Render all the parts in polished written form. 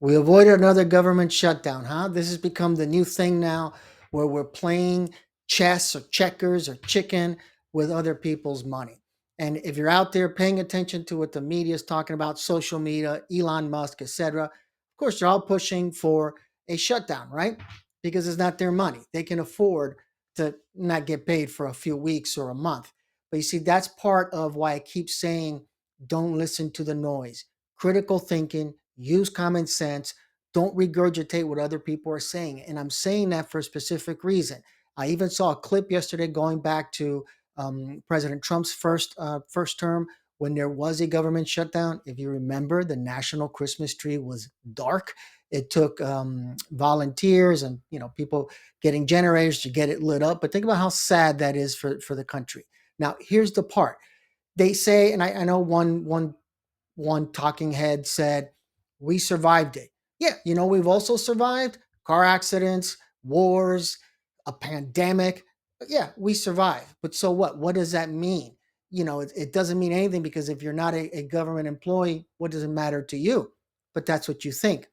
We avoided another government shutdown, huh? This has become the new thing now where we're playing chess or checkers or chicken with other people's money. And if you're out there paying attention to what the media is talking about, social media, Elon Musk, etc., of course, they're all pushing for a shutdown, right? Because it's not their money. They can afford to not get paid for a few weeks or a month. But you see, that's part of why I keep saying don't listen to the noise. Critical thinking, use common sense, don't regurgitate what other people are saying. And I'm saying that for a specific reason. I even saw a clip yesterday going back to President Trump's first term when there was a government shutdown. If you remember, the national Christmas tree was dark. It took volunteers and people getting generators to get it lit up. But think about how sad that is for the country. Now, here's the part they say, and I know one talking head said, we survived it. Yeah, we've also survived car accidents, wars, a pandemic. Yeah, we survived. But so what? What does that mean? It doesn't mean anything because if you're not a government employee, what does it matter to you? But that's what you think.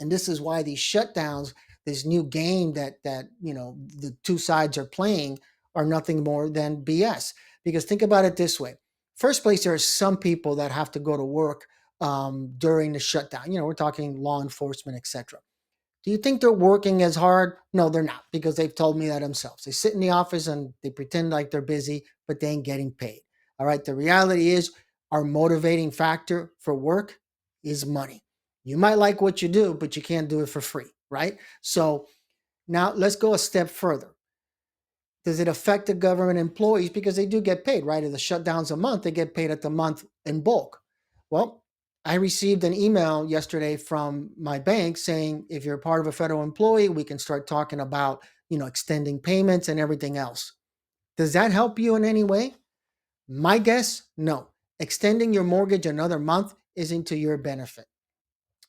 And this is why these shutdowns, this new game that the two sides are playing, are nothing more than BS. Because think about it this way: first place, there are some people that have to go to work during the shutdown. We're talking law enforcement, etc. Do you think they're working as hard? No, they're not, because they've told me that themselves. They sit in the office and they pretend like they're busy, but they ain't getting paid. All right. The reality is, our motivating factor for work is money. You might like what you do, but you can't do it for free. Right. So now let's go a step further. Does it affect the government employees? Because they do get paid, right? If the shutdown's a month, they get paid at the month in bulk. Well, I received an email yesterday from my bank saying, if you're part of a federal employee, we can start talking about, extending payments and everything else. Does that help you in any way? My guess, no. Extending your mortgage another month isn't to your benefit.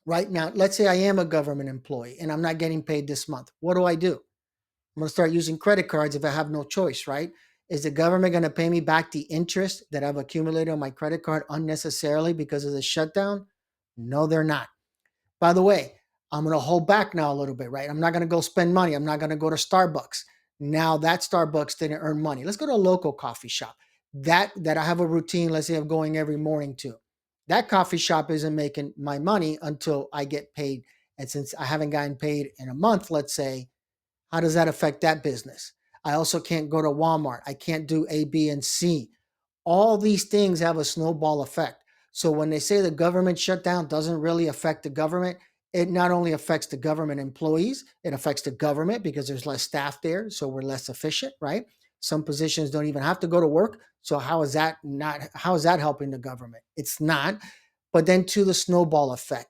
Right now, let's say I am a government employee and I'm not getting paid this month. What do? I'm going to start using credit cards if I have no choice, right? Is the government going to pay me back the interest that I've accumulated on my credit card unnecessarily because of the shutdown? No, they're not. By the way, I'm going to hold back now a little bit, right? I'm not going to go spend money. I'm not going to go to Starbucks. Now that Starbucks didn't earn money. Let's go to a local coffee shop. That I have a routine, let's say, of going every morning to. That coffee shop isn't making my money until I get paid. And since I haven't gotten paid in a month, let's say, how does that affect that business? I also can't go to Walmart. I can't do A, B, and C. All these things have a snowball effect. So when they say the government shutdown doesn't really affect the government, it not only affects the government employees, it affects the government because there's less staff there, so we're less efficient, right? Some positions don't even have to go to work. So how is that helping the government? It's not. But then to the snowball effect,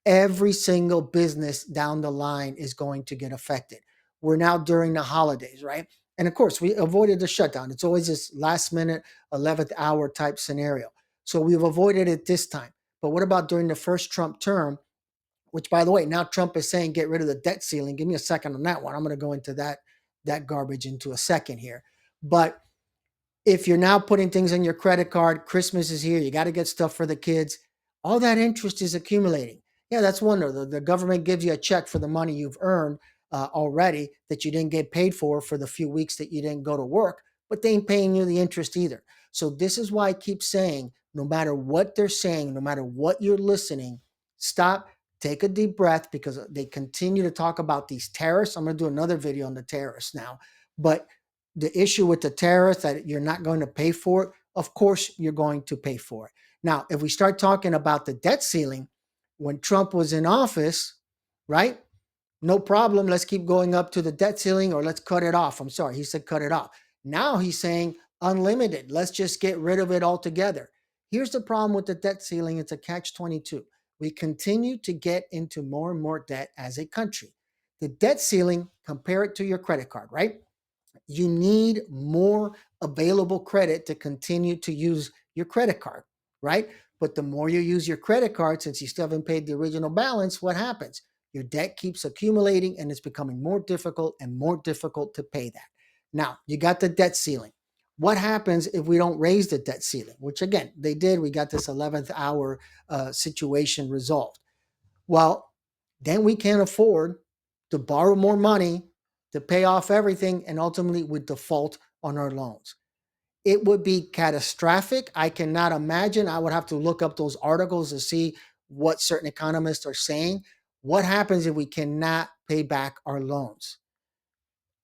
every single business down the line is going to get affected. We're now during the holidays, right? And of course, we avoided the shutdown. It's always this last minute 11th hour type scenario. So we've avoided it this time. But what about during the first Trump term, which, by the way, now Trump is saying get rid of the debt ceiling. Give me a second on that one. I'm going to go into that garbage into a second here. But if you're now putting things on your credit card, Christmas is here, you got to get stuff for the kids, all that interest is accumulating. Yeah, that's wonderful. The government gives you a check for the money you've earned already that you didn't get paid for the few weeks that you didn't go to work, but they ain't paying you the interest either. So this is why I keep saying, no matter what they're saying, no matter what you're listening, stop, take a deep breath, because they continue to talk about these tariffs. I'm going to do another video on the tariffs now, but the issue with the tariff that you're not going to pay for it, of course you're going to pay for it. Now, if we start talking about the debt ceiling, when Trump was in office, right? No problem. Let's keep going up to the debt ceiling, or let's cut it off. I'm sorry. He said cut it off. Now he's saying unlimited. Let's just get rid of it altogether. Here's the problem with the debt ceiling. It's a catch-22. We continue to get into more and more debt as a country. The debt ceiling, compare it to your credit card, right? You need more available credit to continue to use your credit card, right? But the more you use your credit card, since you still haven't paid the original balance, what happens? Your debt keeps accumulating and it's becoming more difficult and more difficult to pay that. Now, you got the debt ceiling. What happens if we don't raise the debt ceiling? Which again, they did. We got this 11th hour situation resolved. Well, then we can't afford to borrow more money to pay off everything, and ultimately we default on our loans. It would be catastrophic. I cannot imagine. I would have to look up those articles to see what certain economists are saying. What happens if we cannot pay back our loans?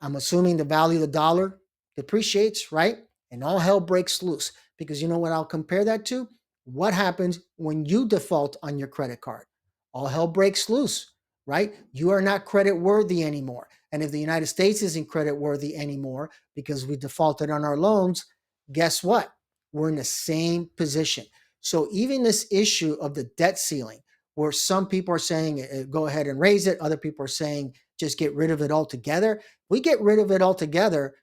I'm assuming the value of the dollar depreciates, right? And all hell breaks loose. Because you know what I'll compare that to? What happens when you default on your credit card? All hell breaks loose, right? You are not credit worthy anymore. And if the United States isn't credit worthy anymore because we defaulted on our loans, guess what? We're in the same position. So even this issue of the debt ceiling, where some people are saying go ahead and raise it, other people are saying just get rid of it altogether. We get rid of it altogether.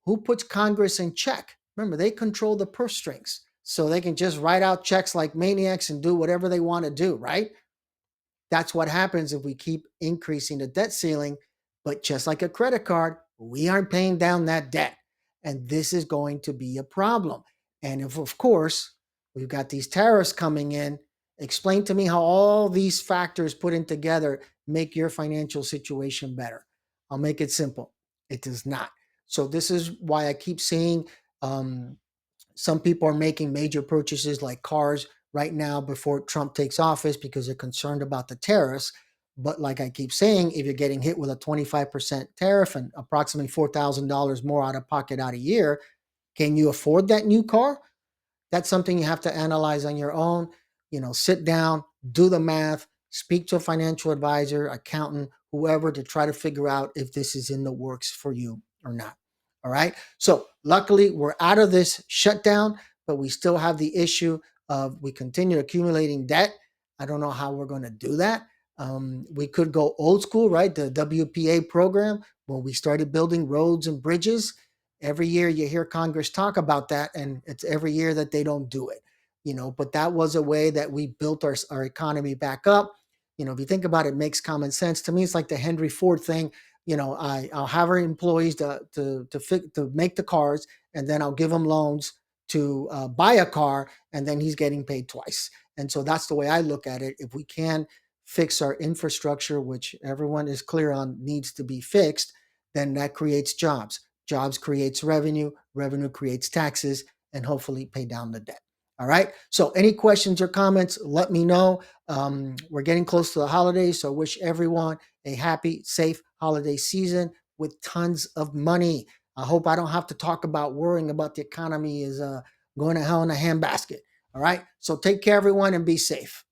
Who puts Congress in check? Remember, they control the purse strings. So they can just write out checks like maniacs and do whatever they want to do, right? That's what happens if we keep increasing the debt ceiling. But just like a credit card, we aren't paying down that debt. And this is going to be a problem. And if, of course, we've got these tariffs coming in, explain to me how all these factors put in together make your financial situation better. I'll make it simple. It does not. So this is why I keep saying some people are making major purchases like cars right now before Trump takes office because they're concerned about the tariffs. But like I keep saying, if you're getting hit with a 25% tariff and approximately $4,000 more out of pocket out a year, can you afford that new car? That's something you have to analyze on your own. Sit down, do the math, speak to a financial advisor, accountant, whoever, to try to figure out if this is in the works for you or not. All right. So luckily we're out of this shutdown, but we still have the issue of we continue accumulating debt. I don't know how we're going to do that. We could go old school, right? The WPA program, when we started building roads and bridges. Every year you hear Congress talk about that, and it's every year that they don't do it. But that was a way that we built our economy back up. If you think about it, it makes common sense. To me, it's like the Henry Ford thing. I'll have our employees to make the cars, and then I'll give them loans to buy a car, and then he's getting paid twice. And so that's the way I look at it. If we can fix our infrastructure, which everyone is clear on needs to be fixed, then that creates jobs. Jobs creates revenue, revenue creates taxes, and hopefully pay down the debt. All right. So any questions or comments, let me know. We're getting close to the holidays, so I wish everyone a happy, safe holiday season with tons of money. I hope I don't have to talk about worrying about the economy is going to hell in a handbasket. All right. So take care, everyone, and be safe.